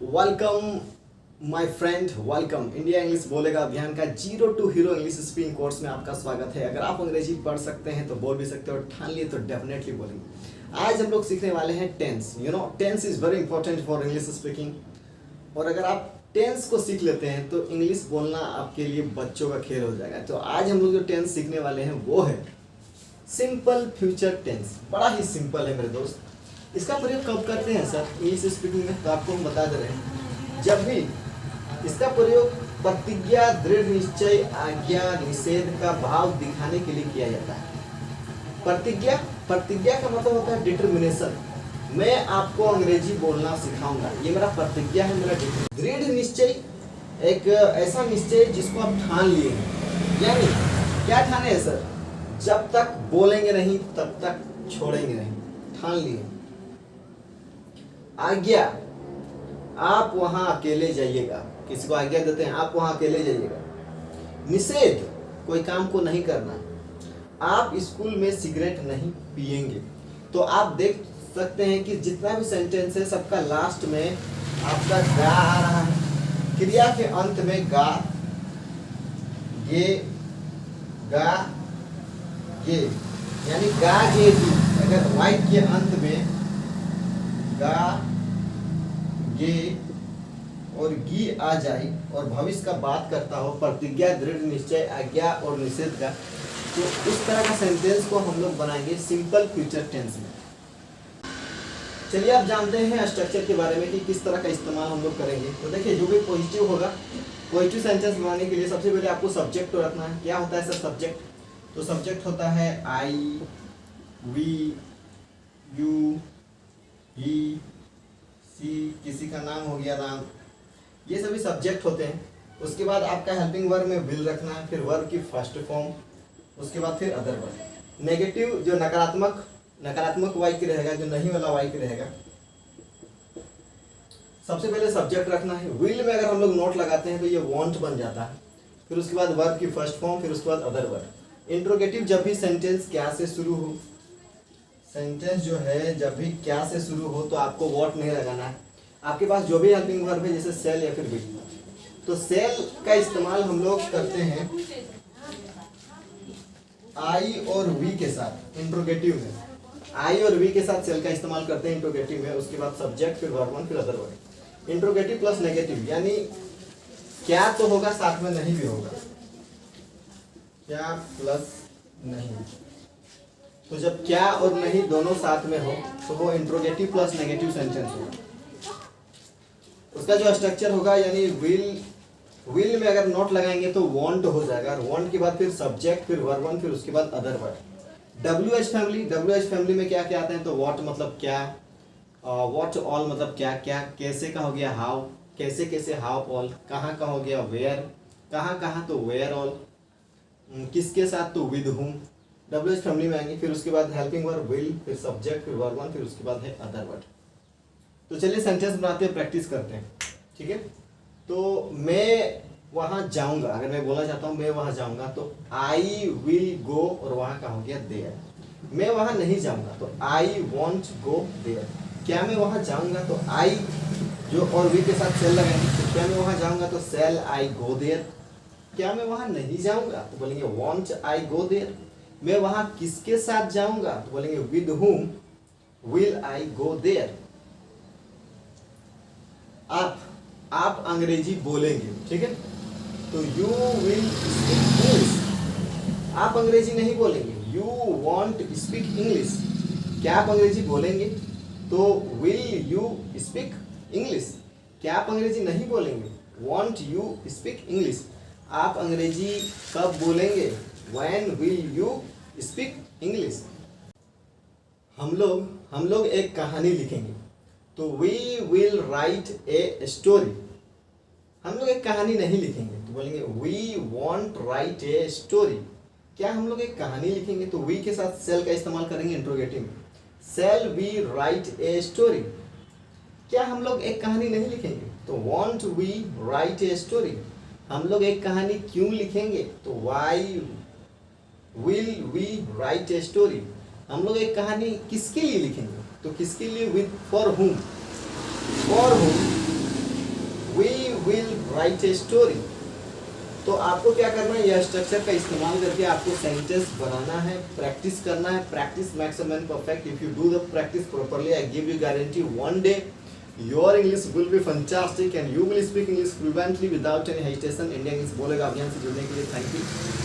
Welcome my friend, welcome. India English बोलेगा अभियान का zero to hero English speaking course में आपका स्वागत है। अगर आप अंग्रेजी पढ़ सकते हैं तो बोल भी सकते हो, ठान लिए तो डेफिनेटली बोलेंगे। आज हम लोग सीखने वाले हैं tense. Tense is very important for English speaking. और अगर आप टेंस को सीख लेते हैं तो इंग्लिश बोलना आपके लिए बच्चों का खेल हो जाएगा। तो आज हम लोग जो टेंस सीखने वाले हैं वो है सिंपल फ्यूचर टेंस। बड़ा ही सिंपल है मेरे दोस्त। इसका प्रयोग कब करते हैं सर इंग्लिश स्पीकिंग में? तो आपको हम बता दे रहे हैं, जब भी इसका प्रयोग प्रतिज्ञा, दृढ़ निश्चय, आज्ञा, निषेध का भाव दिखाने के लिए किया जाता है। प्रतिज्ञा का मतलब होता है डिटर्मिनेशन। मैं आपको अंग्रेजी बोलना सिखाऊंगा, ये मेरा प्रतिज्ञा है, मेरा दृढ़ निश्चय एक ऐसा निश्चय जिसको आप ठान लिए हैं। यानी क्या ठाने हैं सर? जब तक बोलेंगे नहीं तब तक छोड़ेंगे नहीं, ठान लिए। आज्ञा, आप वहां अकेले जाइएगा। किसी को आज्ञा देते हैं, आप वहां अकेले जाइएगा। निषेध, कोई काम को नहीं करना। आप स्कूल में सिगरेट नहीं पिएंगे। तो आप देख सकते हैं कि जितना भी सेंटेंस है सबका लास्ट में आपका गा आ रहा है। क्रिया के अंत में गा, गे, गा, गे, यानी गा गे गी। अगर वाइट के अंत में गा, गे और गी आ जाए और भविष्य का बात करता हो, प्रतिज्ञा, दृढ़ निश्चय, आज्ञा और निषेध का, तो इस तरह का सेंटेंस को हम लोग बनाएंगे सिंपल फ्यूचर टेंस में। चलिए आप जानते हैं स्ट्रक्चर के बारे में कि किस तरह का इस्तेमाल हम लोग करेंगे। तो देखिए, जो भी पॉजिटिव होगा, पॉजिटिव सेंटेंस बनाने के लिए सबसे पहले आपको सब्जेक्ट तो रखना है। क्या होता है सर सब्जेक्ट? तो सब्जेक्ट होता है आई, वी, यू, ही, सी, किसी का नाम हो गया नाम, ये सभी सब्जेक्ट होते हैं। उसके बाद आपका हेल्पिंग वर्ब में विल रखना है, फिर वर्ब की फर्स्ट फॉर्म, उसके बाद फिर अदर वर्ब। नेगेटिव जो नकारात्मक वाक्य रहेगा, जो नहीं वाला वाक्य रहेगा, सबसे पहले सब्जेक्ट रखना है। विल में अगर हम लोग नोट लगाते हैं तो ये वांट बन जाता है। फिर उसके बाद वर्ब की फर्स्ट फॉर्म, फिर उसके बाद अदर वर्ब। इंट्रोगेटिव जब भी सेंटेंस क्या से शुरू हो, सेंटेंस जो है जब भी क्या से शुरू हो तो आपको वॉट नहीं लगाना है। आपके पास जो भी हेल्पिंग वर्ब है, जैसे सेल या फिर विल, तो सेल का इस्तेमाल हम लोग करते हैं आई और वी के साथ इंट्रोगेटिव में। आई और वी के साथ सेल का इस्तेमाल करते हैं इंट्रोगेटिव में। उसके बाद सब्जेक्ट, फिर वर्ब वन, फिर other verb. Interrogative plus negative, यानी क्या तो होगा साथ में नहीं भी होगा। क्या प्लस नहीं, तो जब क्या और नहीं दोनों साथ में हो तो वो इंट्रोगेटिव प्लस नेगेटिव सेंटेंस होगा। उसका जो स्ट्रक्चर होगा, यानी विल में अगर नोट लगाएंगे तो वांट हो जाएगा। वांट के बाद फिर सब्जेक्ट, फिर वर्ब वन, फिर उसके बाद अदर वर्ब। WH फैमिली में क्या क्या आते हैं? तो व्हाट मतलब क्या, व्हाट ऑल मतलब क्या क्या, कैसे का हो गया हाउ, कैसे कैसे हाउ ऑल, कहाँ का हो गया वेयर, कहाँ कहाँ तो वेयर ऑल, किसके साथ तो विद हुम। WH फैमिली में आएंगे। फिर उसके बाद हेल्पिंग वर्ब विल, फिर सब्जेक्ट, फिर वर्ब वन, फिर उसके बाद है अदर वर्ड। तो चलिए सेंटेंस बनाते हैं, प्रैक्टिस करते हैं, ठीक है। तो मैं वहां जाऊंगा, अगर मैं बोलना चाहता हूं मैं वहां जाऊंगा तो आई विल गो, और वहां का हो गया देयर। मैं वहां नहीं जाऊंगा तो आई वॉन्ट गो देयर। क्या मैं वहां जाऊंगा तो आई जो और वी के साथ सेल लगाएंगे, तो क्या मैं वहां जाऊंगा तो सेल आई गो देयर। क्या मैं वहां नहीं जाऊंगा तो बोलेंगे वॉन्ट आई गो देयर। मैं वहां किसके साथ जाऊंगा तो बोलेंगे with whom will I go there. आप अंग्रेजी बोलेंगे, ठीक है, तो यू विल स्पीक इंग्लिश। आप अंग्रेजी नहीं बोलेंगे, यू वॉन्ट स्पीक इंग्लिश। क्या आप अंग्रेजी बोलेंगे तो विल यू स्पीक इंग्लिश। क्या आप अंग्रेजी नहीं बोलेंगे, वॉन्ट यू स्पीक इंग्लिश। आप अंग्रेजी कब बोलेंगे, when will you speak English. हम लोग एक कहानी लिखेंगे तो we will write a story. हम लोग एक कहानी नहीं लिखेंगे तो बोलेंगे we won't write a story. क्या हम लोग एक कहानी लिखेंगे तो वी के साथ सेल का इस्तेमाल करेंगे इंट्रोगेटिव में, shall we write a story. क्या हम लोग एक कहानी नहीं लिखेंगे तो won't we write a story. हम लोग एक कहानी क्यों लिखेंगे तो why will we write a story. हम लोग एक कहानी किसके लिए लिखेंगे तो किसके लिए, विद फॉर हुम will write a story. तो आपको क्या करना है, यह स्ट्रक्चर का इस्तेमाल करके आपको सेंटेंस बनाना है, प्रैक्टिस करना है. Practice makes a man perfect. If you do the practice properly, I give you guarantee one day your English will be fantastic and you will speak English fluently without any hesitation. India English बोलेगा अभियान से जुड़ने के लिए thank you.